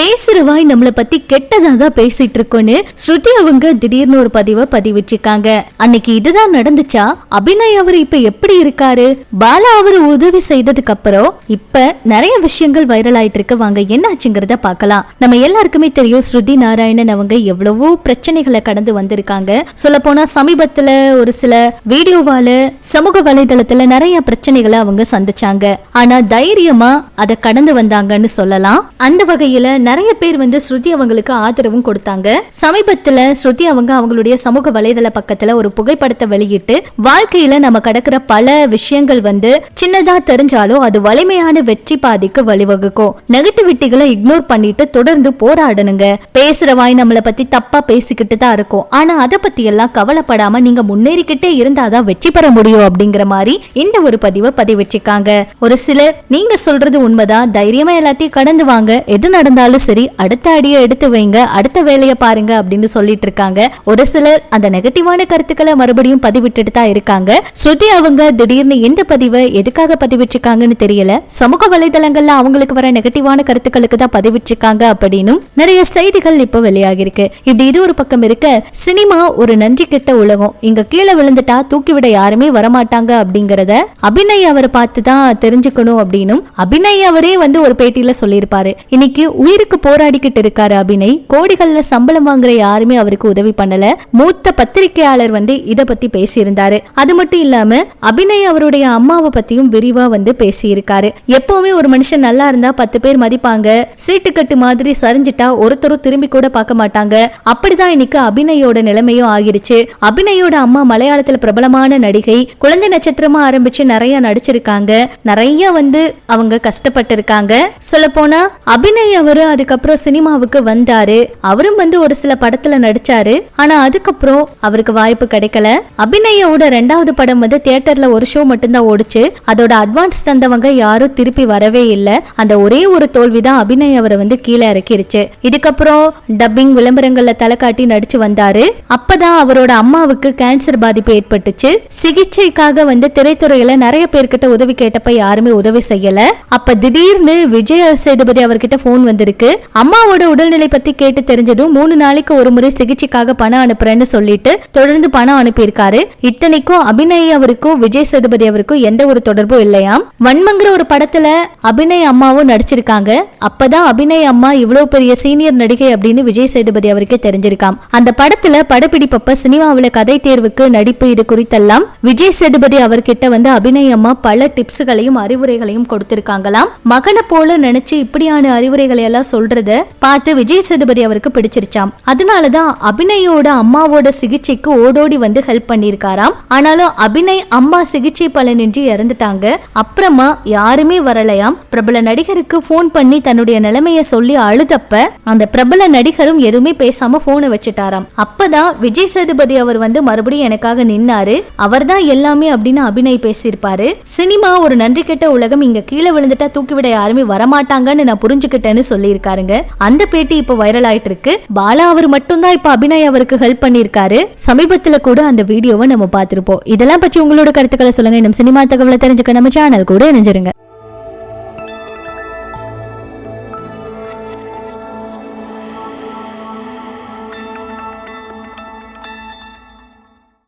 பேசுறவாய் நம்மள பத்தி கெட்டதான் பேசிட்டு இருக்கோன்னு ஸ்ருதி அவங்க திடீர்னு ஒரு பதிவை பதிவிட்டிருக்காங்க. அன்னைக்கு இதுதான் நடந்துச்சா? அபிநய் அவர் இப்ப எப்படி இருக்காரு? பாலா அவரு உதவி செய்ததுக்கு அப்புறம் இப்ப நிறைய விஷயங்கள் வைரல் ஆயிட்டு இருக்கு. வாங்க என்னாச்சுங்கிறத பாக்கலாம். நம்ம எல்லாருக்குமே தெரியும் ஸ்ருதி நாராயணன் அவங்க எவ்வளவோ பிரச்சனைகளை கடந்து வந்திருக்காங்க. சொல்ல போனா சமீபத்துல ஒரு சில வீடியோவால சமூக வலைதளத்துல நிறைய பிரச்சனைகளை அவங்க சந்திச்சாங்க. ஆனா தைரியமா அதை கடந்து வந்தாங்கன்னு சொல்லலாம். அந்த வகையில நிறைய பேர் ஸ்ருதி அவங்களுக்கு ஆதரவும் கொடுத்தாங்க. சமீபத்துல ஸ்ருதி அவங்களுடைய சமூக வலைதள பக்கத்துல ஒரு புகைப்படத்தை வெளியிட்டு வாழ்க்கையில நம்ம கடக்கிற பல விஷயங்கள் சின்னதா தெரிஞ்சாலும் அது வலிமையான வெற்றி பாதைக்கு வழிவகுக்கும். நெகட்டிவிட்டிகளை இக்னோர் பண்ணிட்டு தொடர்ந்து போராடணுங்க. பேசுற வாய் நம்மளை பத்தி தப்பா பேசிக்கிட்டு தான் இருக்கும். ஆனா அதை பத்தி எல்லாம் கவலைப்படாம நீங்க முன்னேறிக்கிட்டே இருந்தாதான் வெற்றி பெற முடியும் அப்படிங்கிற மாதிரி இந்த ஒரு பதிவை பதிவிட்டிருக்காங்க. ஒரு சிலர் நீங்க சொல்றது உண்மைதான், தைரியமா எல்லாத்தையும் கடந்து வாங்க, எது நடந்தாலும் சரி அடுத்த அடியை எடுத்து வைங்க, அடுத்த வேலையை பாருங்க அப்படின்னு சொல்லிட்டு இருக்காங்க. ஒரு சிலர் அந்த நெகட்டிவான கருத்துக்களை மறுபடியும் பதிவிட்டு தான் இருக்காங்க. ஸ்ருதி அவங்க திடீர்னு இந்த பதிவை எதுக்காக பதிவிட்டிருக்காங்கன்னு தெரியல. சமூக வலைதளங்கள்ல அவங்களுக்கு வர நெகட்டிவான கருத்துக்களுக்கு தான் பதிவிட்டிருக்காங்க அப்படின்னு நிறைய செய்திகள் இப்ப வெளியாகி இருக்கு. இப்படி இது ஒரு பக்கம் இருக்க, சினிமா ஒரு நன்றி கெட்ட உலகம். இங்க கீழே விழுந்துட்டா தூக்கிவிட யாருமே வரமாட்டாங்க அப்படிங்கறத அபிநய் அவரை பார்த்து தான் தெரிஞ்சுக்கணும் அப்படின்னு அபிநய் அவரே ஒரு பேட்டியில சொல்லியிருப்பாரு. இன்னைக்கு உயிருக்கு போராடிக்கிட்டு இருக்காரு அபிநய். கோடிகள்ல சம்பளம் வாங்குற யாருமே அவருக்கு உதவி பண்ணல. மூத்த பத்திரிகையாளர் இத பத்தி பேசியிருந்தாரு. அது மட்டும் இல்லாம அபிநய் அவருடைய அம்மாவை பத்தியும் விரிவா பேசியிருக்காரு. எப்பவுமே ஒரு மனுஷன் நல்லா இருந்தா 10 பேர் மதிப்பாங்க, சீட்டுக்கட்டு மாதிரி சரிஞ்சிட்டா ஒருத்தரும் திரும்பி கூட பார்க்க மாட்டாங்க. அப்படிதான் இன்னைக்கு அபிநயோட நிலைமையும் ஆகிருச்சு. அபிநயோட அம்மா மலையாளத்துல பிரபலமான நடிகை, குழந்தை நட்சத்திரமா ஆரம்பிச்சு நிறைய நடிச்சிருக்காங்க. நிறைய அவங்க கஷ்டப்பட்டு இருக்காங்க. சொல்ல போனா அபிநய் அவரு அதுக்கப்புறம் சினிமாவுக்கு வந்தாரு. அவரும் ஒரு சில படத்துல நடிச்சாரு. ஆனா அதுக்கப்புறம் அவருக்கு வாய்ப்பு கிடைக்கல. அபிநயோட 2வது படம் தியேட்டர்ல ஒரு ஷோ மட்டும்தான் ஓடிச்சு. அதோட அட்வான்ஸ் தந்தவங்க யாரும் திருப்பி வரவே இல்லை. அந்த ஒரே ஒரு தோல்விதான் அபிநய் அவரை கீழே இறக்கிருச்சு. இதுக்கப்புறம் டப்பிங் விளம்பரங்கள்ல தலை காட்டி நடிச்சு வந்தாரு. அப்பதான் அவரோட அம்மாவுக்கு கேன்சர் பாதிப்பு ஏற்பட்டுச்சு. சிகிச்சைக்காக திரைத்துறையில நிறைய பேர்கிட்ட உதவி கேட்டப்ப யாருமே உதவி செய்யல. அப்ப திடீர்னு விஜய் சேதுபதி அவர்கிட்ட போன் வந்திருக்கு. அம்மாவோட உடல்நிலை பத்தி கேட்டு தெரிஞ்சதும் 3 நாளைக்கு ஒரு முறை சிகிச்சைக்காக பணம் அனுப்புறேன்னு சொல்லிட்டு தொடர்ந்து பணம் அனுப்பியிருக்காரு. இத்தனைக்கும் அபிநய் அவருக்கும் விஜய் சேதுபதி அவருக்கும் எந்த ஒரு தொடர்பும் இல்லையாம். வன்மங்கிற ஒரு படத்துல அபிநய் அம்மாவும் நடிச்சிருக்காங்க. அப்பதான் அபிநய் அம்மா இவ்வளவு பெரிய சீனியர் நடிகை அப்படின்னு விஜய் சேதுபதி அவருக்கே தெரிஞ்சிருக்காம். அந்த படத்துல படப்பிடிப்பப்ப சினிமாவில கதை தேர்வுக்கு நடிப்பு இது குறித்தெல்லாம் விஜய் சேதுபதி அவர்கிட்ட அபிநய் அம்மா பல டிப்ஸ்களையும் அறிவுரைகளையும் கொடுத்திருக்காங்களாம். மகனை போல நினைச்சு இப்படியான அறிவுரைகளை எல்லாம் சொல்றத பார்த்து விஜய் சேதுபதி அவருக்கு பிடிச்சிருச்சாம். அதனாலதான் அபிநயோட அம்மாவோட சிகிச்சைக்கு ஓடோடி ஹெல்ப் பண்ணிருக்காராம். ஆனாலும் அபிநய் அம்மா சிகிச்சை பலனின்றி இறந்துட்டாங்க. அப்புறமா யாருமே வரலையாம். பிரபல நடிகருக்கு போன் பண்ணி தன்னுடைய நிலைமைய சொல்லி அழுதப்ப அந்த பிரபல நடிகரும் எதுவுமே பேசாம போனை வச்சுட்டாராம். அப்பதான் விஜய் சேதுபதி அவர் மறுபடியும் எனக்காக நின்னாரு, அவர் தான் எல்லாமே அப்படின்னு அபிநய் பேசியிருப்பாரு. சினிமா ஒரு நன்றி கெட்ட உலகம், இங்க கீழே விழுந்துட்டா தூக்கிவிட யாருமே வரமாட்டாங்கன்னு நான் புரிஞ்சுக்கிட்டேன்னு சொல்லியிருக்காருங்க. அந்த பேட்டி இப்ப வைரல் ஆயிட்டு இருக்கு. பாலா அவர் மட்டும்தான் இப்ப அபிநய் அவருக்கு ஹெல்ப் பண்ணிருக்காரு. சமீபத்துல கூட அந்த வீடியோவை நம்ம பார்த்திருப்போம். இதெல்லாம் பற்றி உங்களோட கருத்துக்களை சொல்லுங்க. இன்னும் சினிமா தகவலை தெரிஞ்சுக்க நம்ம சேனல் கூட இணைஞ்சிருங்க.